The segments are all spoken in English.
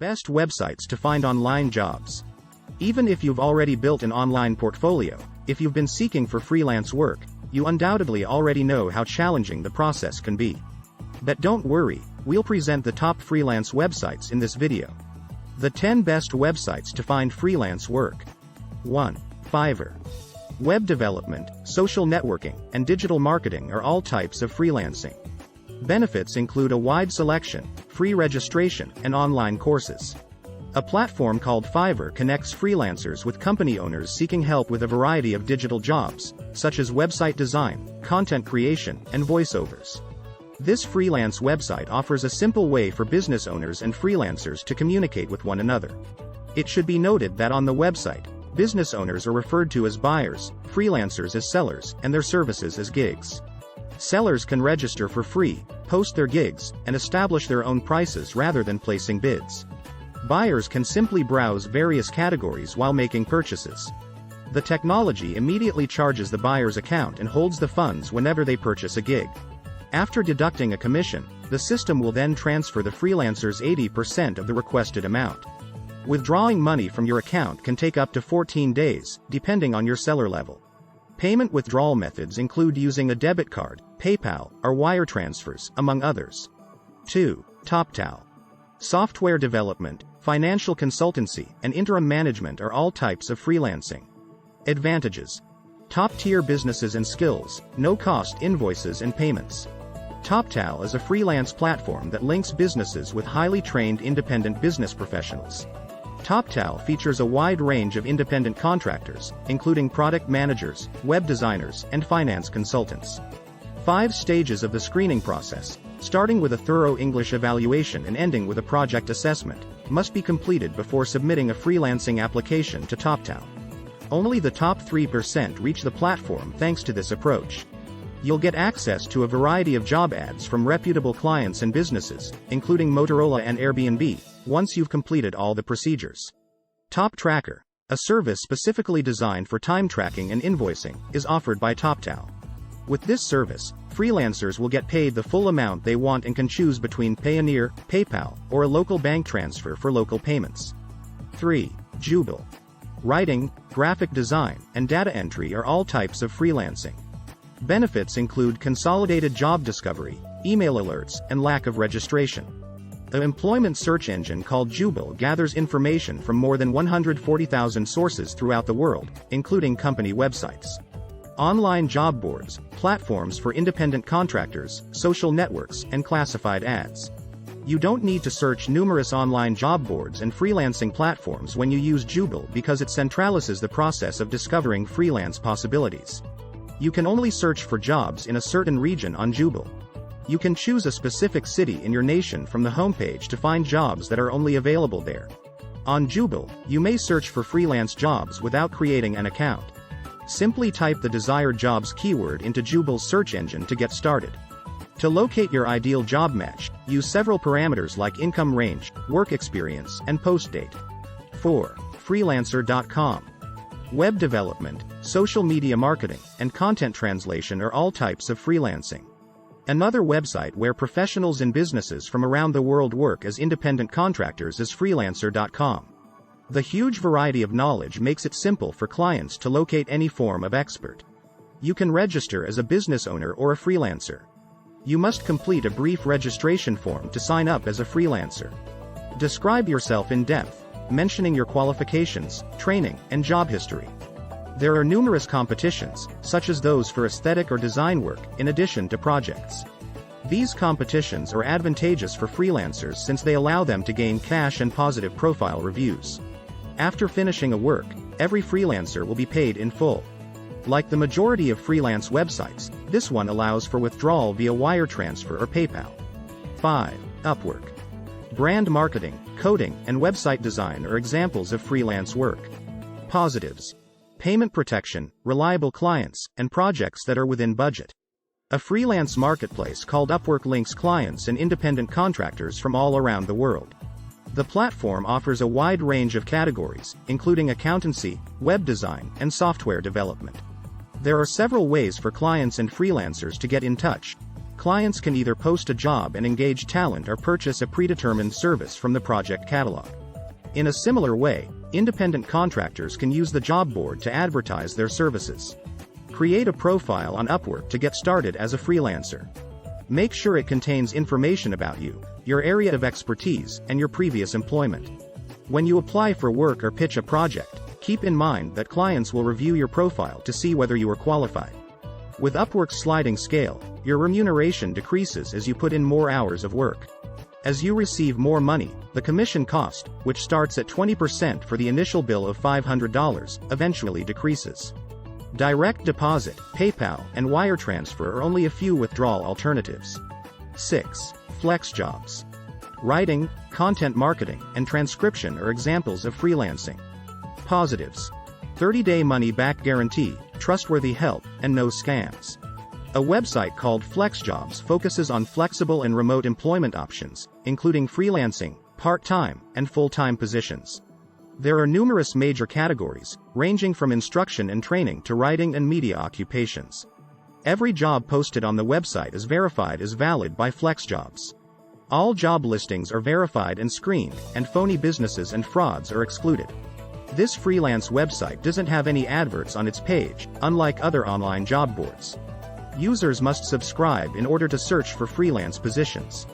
Best websites to find online jobs. Even if you've already built an online portfolio, if you've been seeking for freelance work, you undoubtedly already know how challenging the process can be. But don't worry, we'll present the top freelance websites in this video. The 10 best websites to find freelance work. 1. Fiverr. Web development, social networking, and digital marketing are all types of freelancing. Benefits include a wide selection, free registration, and online courses. A platform called Fiverr connects freelancers with company owners seeking help with a variety of digital jobs, such as website design, content creation, and voiceovers. This freelance website offers a simple way for business owners and freelancers to communicate with one another. It should be noted that on the website, business owners are referred to as buyers, freelancers as sellers, and their services as gigs. Sellers can register for free, post their gigs, and establish their own prices rather than placing bids. Buyers can simply browse various categories while making purchases. The technology immediately charges the buyer's account and holds the funds whenever they purchase a gig. After deducting a commission, the system will then transfer the freelancer's 80% of the requested amount. Withdrawing money from your account can take up to 14 days, depending on your seller level. Payment withdrawal methods include using a debit card, PayPal, or wire transfers, among others. 2. TopTal. Software development, financial consultancy, and interim management are all types of freelancing. Advantages: top-tier businesses and skills, no-cost invoices and payments. TopTal is a freelance platform that links businesses with highly trained independent business professionals. TopTal features a wide range of independent contractors, including product managers, web designers, and finance consultants. 5 stages of the screening process, starting with a thorough English evaluation and ending with a project assessment, must be completed before submitting a freelancing application to TopTal. Only the top 3% reach the platform thanks to this approach. You'll get access to a variety of job ads from reputable clients and businesses, including Motorola and Airbnb, once you've completed all the procedures. TopTracker, a service specifically designed for time tracking and invoicing, is offered by TopTal. With this service, freelancers will get paid the full amount they want and can choose between Payoneer, PayPal, or a local bank transfer for local payments. 3. Jubil. Writing, graphic design, and data entry are all types of freelancing. Benefits include consolidated job discovery, email alerts, and lack of registration. The employment search engine called Jubil gathers information from more than 140,000 sources throughout the world, including company websites. Online job boards, platforms for independent contractors, social networks, and classified ads. You don't need to search numerous online job boards and freelancing platforms when you use Jubil because it centralizes the process of discovering freelance possibilities. You can only search for jobs in a certain region on Jubil. You can choose a specific city in your nation from the homepage to find jobs that are only available there. On Jubil, you may search for freelance jobs without creating an account. Simply type the desired jobs keyword into Jubil's search engine to get started. To locate your ideal job match, use several parameters like income range, work experience, and post date. 4. Freelancer.com. Web development, social media marketing, and content translation are all types of freelancing. Another website where professionals and businesses from around the world work as independent contractors is Freelancer.com. The huge variety of knowledge makes it simple for clients to locate any form of expert. You can register as a business owner or a freelancer. You must complete a brief registration form to sign up as a freelancer. Describe yourself in depth, mentioning your qualifications, training, and job history. There are numerous competitions, such as those for aesthetic or design work, in addition to projects. These competitions are advantageous for freelancers since they allow them to gain cash and positive profile reviews. After finishing a work, every freelancer will be paid in full. Like the majority of freelance websites, this one allows for withdrawal via wire transfer or PayPal. 5. Upwork. Brand marketing, coding, and website design are examples of freelance work. Positives: payment protection, reliable clients, and projects that are within budget. A freelance marketplace called Upwork links clients and independent contractors from all around the world. The platform offers a wide range of categories, including accountancy, web design, and software development. There are several ways for clients and freelancers to get in touch. Clients can either post a job and engage talent or purchase a predetermined service from the project catalog. In a similar way, independent contractors can use the job board to advertise their services. Create a profile on Upwork to get started as a freelancer. Make sure it contains information about you, your area of expertise, and your previous employment. When you apply for work or pitch a project, keep in mind that clients will review your profile to see whether you are qualified. With Upwork's sliding scale, your remuneration decreases as you put in more hours of work. As you receive more money, the commission cost, which starts at 20% for the initial bill of $500, eventually decreases. Direct deposit, PayPal, and wire transfer are only a few withdrawal alternatives. 6. FlexJobs. Writing, content marketing, and transcription are examples of freelancing. Positives: 30-day money-back guarantee, trustworthy help, and no scams. A website called FlexJobs focuses on flexible and remote employment options, including freelancing, part-time, and full-time positions. There are numerous major categories, ranging from instruction and training to writing and media occupations. Every job posted on the website is verified as valid by FlexJobs. All job listings are verified and screened, and phony businesses and frauds are excluded. This freelance website doesn't have any adverts on its page, unlike other online job boards. Users must subscribe in order to search for freelance positions.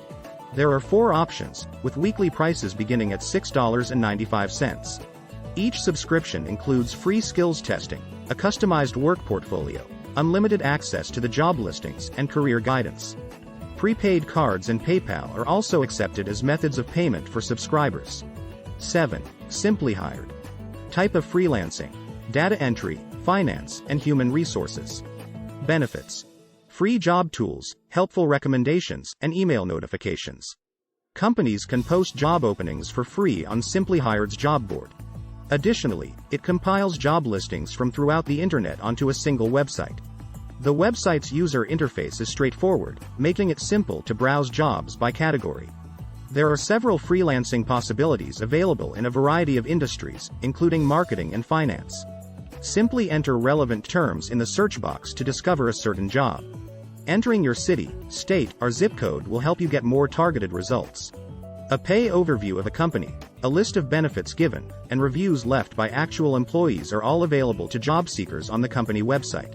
There are 4 options, with weekly prices beginning at $6.95. Each subscription includes free skills testing, a customized work portfolio, unlimited access to the job listings, and career guidance. Prepaid cards and PayPal are also accepted as methods of payment for subscribers. 7. Simply Hired. Type of freelancing: data entry, finance, and human resources. Benefits: free job tools, helpful recommendations, and email notifications. Companies can post job openings for free on Simply Hired's job board. Additionally, it compiles job listings from throughout the internet onto a single website. The website's user interface is straightforward, making it simple to browse jobs by category. There are several freelancing possibilities available in a variety of industries, including marketing and finance. Simply enter relevant terms in the search box to discover a certain job. Entering your city, state, or zip code will help you get more targeted results. A pay overview of a company, a list of benefits given, and reviews left by actual employees are all available to job seekers on the company website.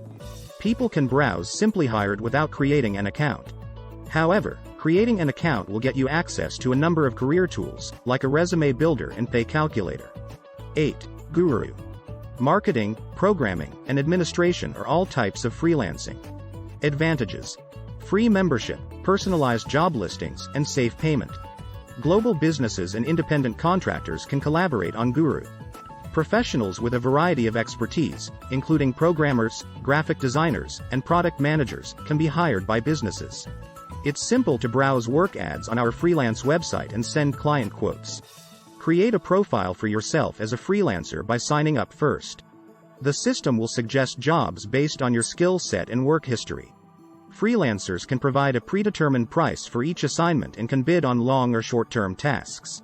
People can browse Simply Hired without creating an account. However, creating an account will get you access to a number of career tools, like a resume builder and pay calculator. 8. Guru. Marketing, programming, and administration are all types of freelancing. Advantages: free membership, personalized job listings, and safe payment. Global businesses and independent contractors can collaborate on Guru. Professionals with a variety of expertise, including programmers, graphic designers, and product managers, can be hired by businesses. It's simple to browse work ads on our freelance website and send client quotes. Create a profile for yourself as a freelancer by signing up first. The system will suggest jobs based on your skill set and work history. Freelancers can provide a predetermined price for each assignment and can bid on long or short-term tasks.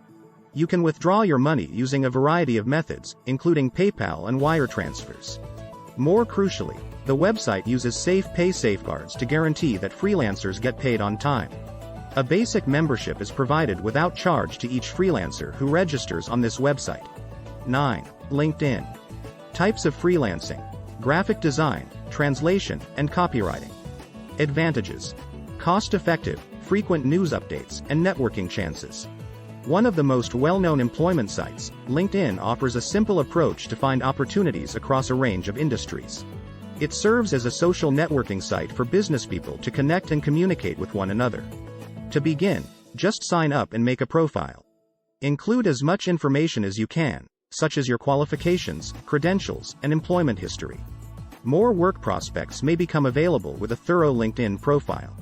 You can withdraw your money using a variety of methods, including PayPal and wire transfers. More crucially, the website uses safe pay safeguards to guarantee that freelancers get paid on time. A basic membership is provided without charge to each freelancer who registers on this website. 9. LinkedIn. Types of freelancing: graphic design, translation, and copywriting. Advantages: cost-effective, frequent news updates, and networking chances. One of the most well-known employment sites, LinkedIn offers a simple approach to find opportunities across a range of industries. It serves as a social networking site for businesspeople to connect and communicate with one another. To begin, just sign up and make a profile. Include as much information as you can, such as your qualifications, credentials, and employment history. More work prospects may become available with a thorough LinkedIn profile.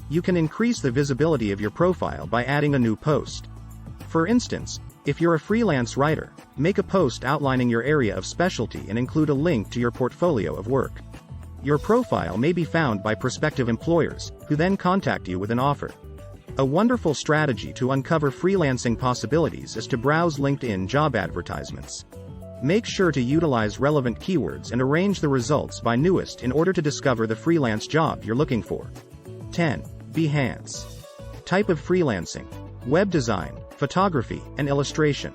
You can increase the visibility of your profile by adding a new post. For instance, if you're a freelance writer, make a post outlining your area of specialty and include a link to your portfolio of work. Your profile may be found by prospective employers, who then contact you with an offer. A wonderful strategy to uncover freelancing possibilities is to browse LinkedIn job advertisements. Make sure to utilize relevant keywords and arrange the results by newest in order to discover the freelance job you're looking for. 10. Behance. Type of freelancing: web design, photography, and illustration.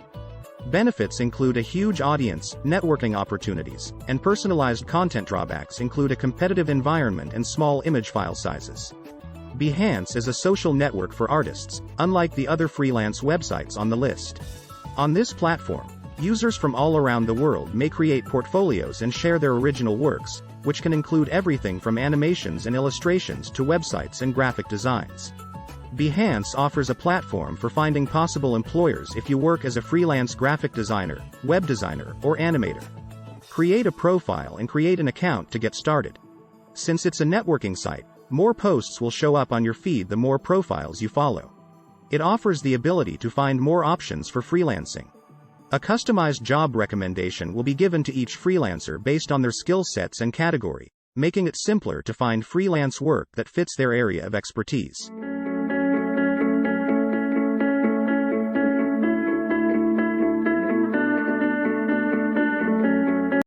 Benefits include a huge audience, networking opportunities, and personalized content. Drawbacks include a competitive environment and small image file sizes. Behance is a social network for artists, unlike the other freelance websites on the list. On this platform, users from all around the world may create portfolios and share their original works, which can include everything from animations and illustrations to websites and graphic designs. Behance offers a platform for finding possible employers if you work as a freelance graphic designer, web designer, or animator. Create a profile and create an account to get started. Since it's a networking site, more posts will show up on your feed the more profiles you follow. It offers the ability to find more options for freelancing. A customized job recommendation will be given to each freelancer based on their skill sets and category, making it simpler to find freelance work that fits their area of expertise.